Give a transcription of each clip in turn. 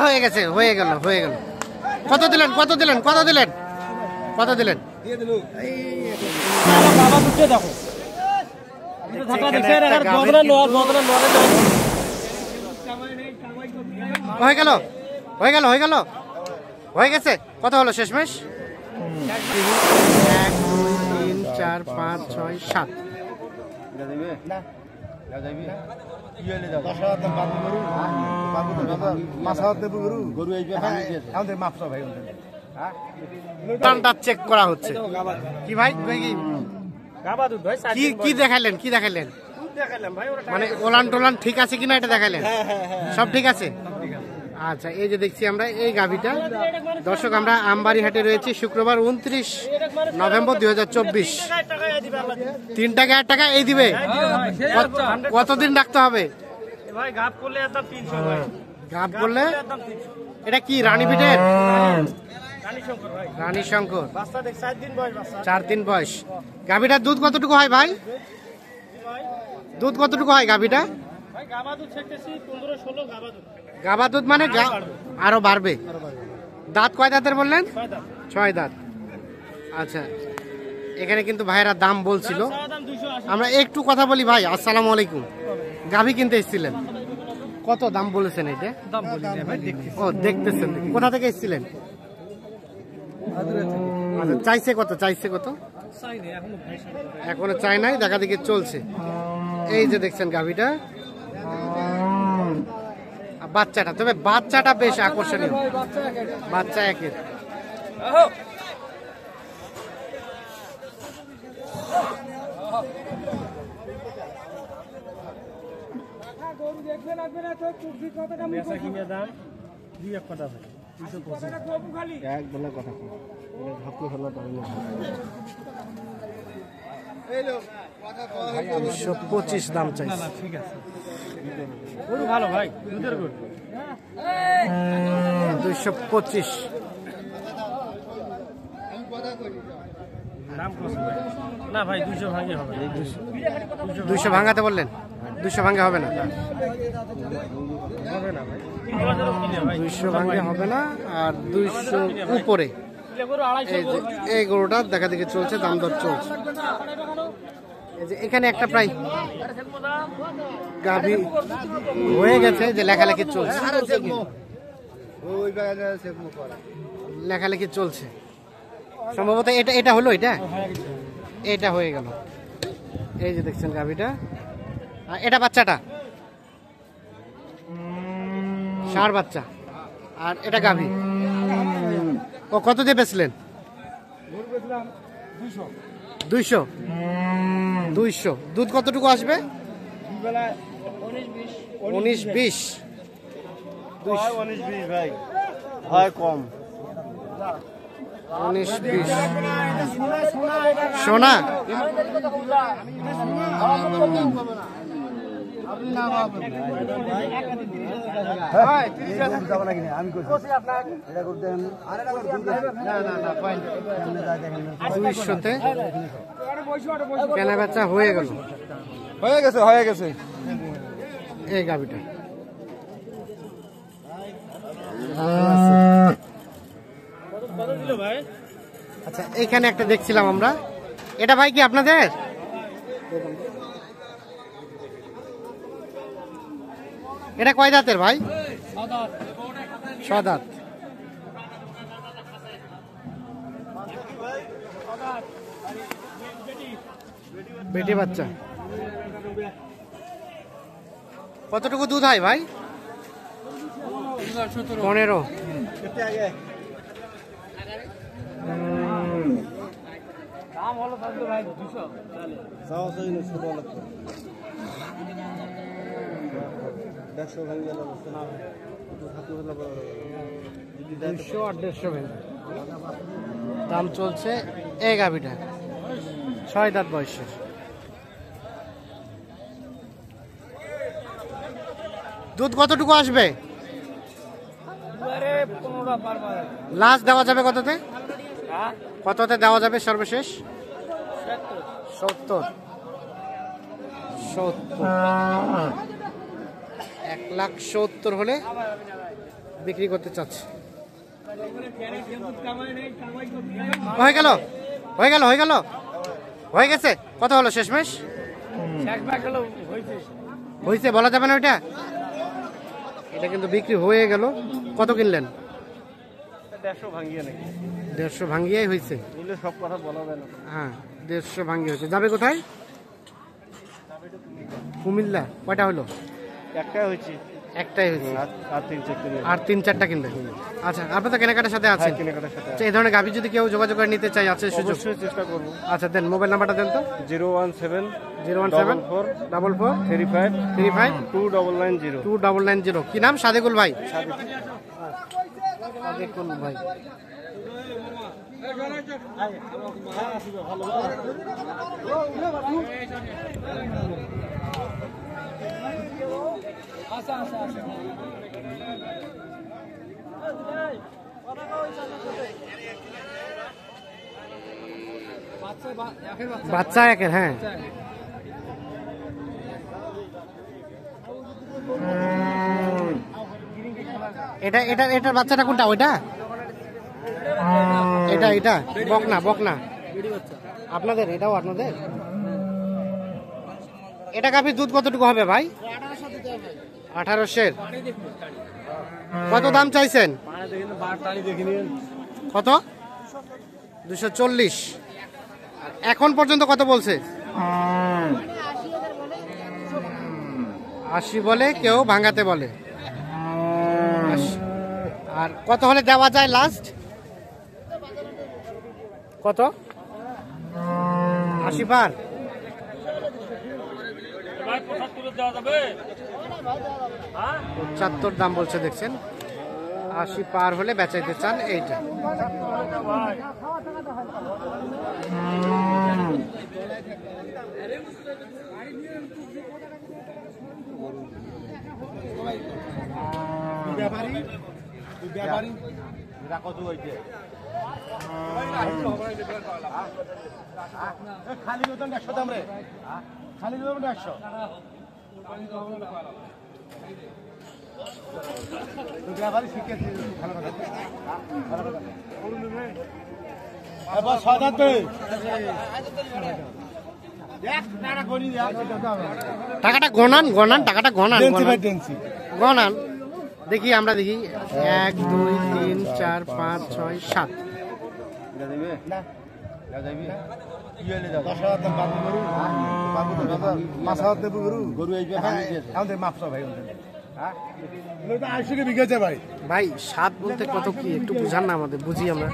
হয়ে গেছে, হয়ে গেল, হয়ে গেল। কত দিলেন, কত দিলেন, কত দিলেন, কত দিলেন? হয়ে গেল, হয়ে গেল, হয়ে গেল, হয়ে গেছে। কত হলো শেষমেশ? 1 2 3 4 5 6 7। চেক করা হচ্ছে কি ভাই? কি দেখাইলেন, কি দেখাইলেন? মানে ওলান টোলান ঠিক আছে কিনা এটা দেখাইলেন? সব ঠিক আছে। আচ্ছা, এই যে দেখছি আমরা এই গাভীটা। দর্শক, আমরা আমবাড়ি হাটে রয়েছি, শুক্রবার 29 নভেম্বর 2024। 3 টাকা 1 টাকা এই দিবে। কতদিন রাখতে হবে? গাভ করলে এটা কি রানী পিঠের? রানী শঙ্কর, 4 দিন বয়স। গাভীটার দুধ কতটুকু হয় ভাই? দুধ কতটুকু হয় গাভীটা? গাভা দুধ মানে আরো বাড়বে। দাঁত কয় দাঁতের বললেন? 6 দাঁত। আচ্ছা, এখানে কিন্তু ভাইয়েরা দাম বলছিল, আমরা একটু কথা বলি। ভাই আসসালামু আলাইকুম, গাভী কিনতে এসেছিলেন, কত দাম বলেছেন? এটা ও দেখতেছেন। কোথা থেকে এসেছিলেন? আচ্ছা, চাইছে কত? চাইছে কত? এখনো চাই নাই, দেখা দেখি চলছে। এই যে দেখছেন গাভীটা, বাচ্চাটা, তবে বাচ্চাটা বেশ আকর্ষণীয়। বাচ্চা একের। $225 দাম চাইছে। ভালো ভাই, 225। না ভাই, 200 ভাঙে হবে। 200 ভাঙাতে বললেন? 200 ভাঙে হবে না, 200 ভাঙে হবে না। আর 200 উপরে এই গরুটা দেখা দেখি চলছে, দাম দর চলছে। এখানে একটা প্রায় গাভী হয়ে গেছে, যে লেখালেখি চলছে, লেখালেখি চলছে সম্ভবত। এটা এটা হলো, এটা এটা হয়ে গেল। এই যে দেখছেন গাভীটা, এটা বাচ্চাটা ষাঁড় বাচ্চা, আর এটা গাভী। ও কত দিয়ে বেচলেন? 200। 200। দুধ কতটুকু আসবে? 19-20। 19-20 ভাই, হয় কম। 19-20 সোনা। দুইশোতে কেনা বেচা হয়ে গেল, হয়ে গেছে, হয়ে গেছে এই গাভিটা। আচ্ছা, এইখানে একটা দেখছিলাম আমরা, এটা ভাই কি আপনাদের? এটা কয় দাঁতের ভাই? 6 দাঁত। বেটি বাচ্চা। কতটুকু দুধ হয় ভাই? 15। দাম হলো ভাই 200। 200-150 দাম চলছে এই গাভিটা, 6 দাঁত বয়সের। দুধ কতটুকু আসবে? লাস্ট দেওয়া যাবে কততে? কততে দেওয়া যাবে সর্বশেষ? 70। 1,70,000 হলে বিক্রি করতে চাচ্ছে। হয়ে গেল হয়ে গেল হয়ে গেল হয়ে গেছে। কত হলো শেষমেশ? হয়েছে বলা যাবে না ওইটা। এটা কিন্তু বিক্রি হয়ে গেল। কত কিনলেন? 150 ভাঙিয়ে নাকি 150 ভাঙ্গিয়াই হয়েছে। নিলে সব কথা বলা যায় না। হ্যাঁ 150 ভাঙ্গিয়ে হয়েছে। যাবে কোথায়? কুমিল্লা। কয়টা হলো? একটাই হয়েছে। একটাই হয়েছে। আর 3-4 কিনে। আর 3-4টা কিনলে। আচ্ছা, আপনি তো কেনাকাটার সাথে আছেন। কেনাকাটার সাথে আচ্ছা, এই ধরনের গাভী যদি কেউ যোগাযোগ করে নিতে চাই আছে সুযোগ? অবশ্যই চেষ্টা করব। আচ্ছা দেন, মোবাইল নাম্বারটা দেন তো। 017 017 44 35 35 2990। 2990। কি নাম? সাদেকুল ভাই। সাদেকুল ভাই। বাচ্চা একের, হ্যাঁ। এটা এটা এটার বাচ্চাটা কোনটা? ওইটা? এটা এটা বকনা বকনা আপনাদের? এটাও আপনাদের? এটা গাভীর দুধ কতটুকু হবে ভাই? 1800। কত দাম চাইছেন? কত? 240। এখন পর্যন্ত কত বলছে? 80 বলে, কেউ ভাঙাতে বলে। 80। আর কত হলে দেওয়া যায় লাস্ট? কত? 80 পার? 75 দাম বলছে দেখছেন। 80 পার হলে বেচাইতে চান এইটা। খালি নতুন 100 দাম রে। খালি নতুন 100। ব্যাপারী শিখেছি ভালো কথা। এবার সাদাত দে। দেখ টাকা গনি যা। টাকাটা গণান গণান, টাকাটা গণান ডেন্সি ভাই ডেন্সি। গণান। দেখি আমরা দেখি 1 2 3 4 5 6 7। যা দিবে না যা যাইবি কি হইলে যা 10000 দাম বাবু গরু বাবু তো বাবা 5000 দেব গরু গরু আইবে ভাঙি দিয়েছে আমাদের মাপসা ভাই হ্যাঁ এটা 80 কে বিঘেছে ভাই। ভাই 7 বলতে কত কি একটু বুঝান না আমাদের, বুঝি আমরা।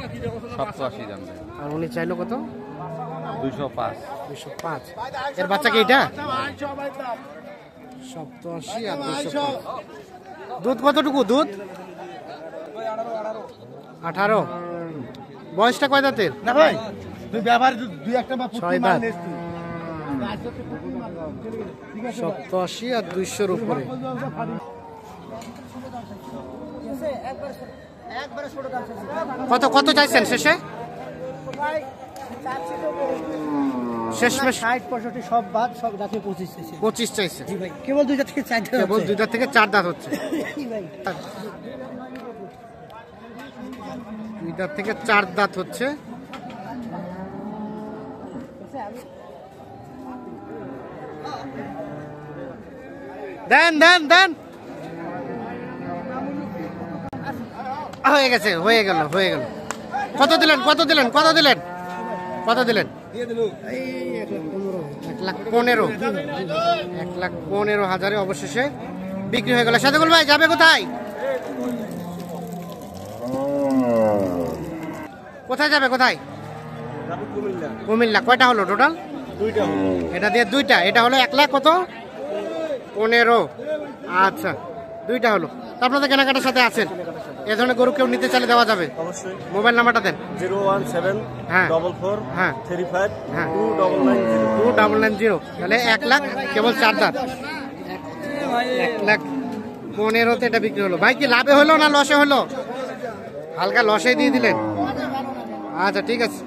87 দাম আর উনি চাইলো কত? 205 205। এর বাচ্চা কি এটা? 87 আর 205। দুধ কতটুকু? দুধ 18। বয়সটা কয় দাঁতের? না ভাই তুই ব্যবহার দুই একটা বা 6 দাঁত। 87 আর 200 উপরে। কত কত চাইছেন শেষে? শেষমেশ 60 65 সব বাদ, সব দাঁতে 25 চাইছে। 25 চাইছে। জি ভাই, কেবল 2 থেকে 4 দাঁত। কেবল 2 দাঁত থেকে 4 দাঁত হচ্ছে। ভাই 2 দাঁত থেকে 4 দাঁত হচ্ছে। দেন দেন দেন। হয়ে গেছে, হয়ে গেল হয়ে গেল। কত দিলেন কত দিলেন কত দিলেন কত দিলেন? 1,15,000। 1,15,000 অবশেষে বিক্রি হয়ে গেল। সাদেকুল ভাই যাবে কোথায়? কোথায় যাবে? কোথায়? কুমিল্লা। কয়টা হলো টোটাল? দুইটা এটা দিয়ে 2টা। এটা হলো 1,00,000 কত? 15। আচ্ছা, 2টা হলো। তো আপনাদের কেনাকাটার সাথে আছেন। এ ধরনের গরু কেউ নিতে চাইলে দেওয়া যাবে? অবশ্যই। মোবাইল নাম্বারটা দেন। 017 হ্যাঁ 44 হ্যাঁ 35 হ্যাঁ 2990। 2990। তাহলে 1,00,000 কেবল 4 দাঁত। 1,15,000 এটা বিক্রি হলো। ভাই কি লাভে হলো না লসে হলো? হালকা লসে দিয়ে দিলেন। আচ্ছা ঠিক আছে।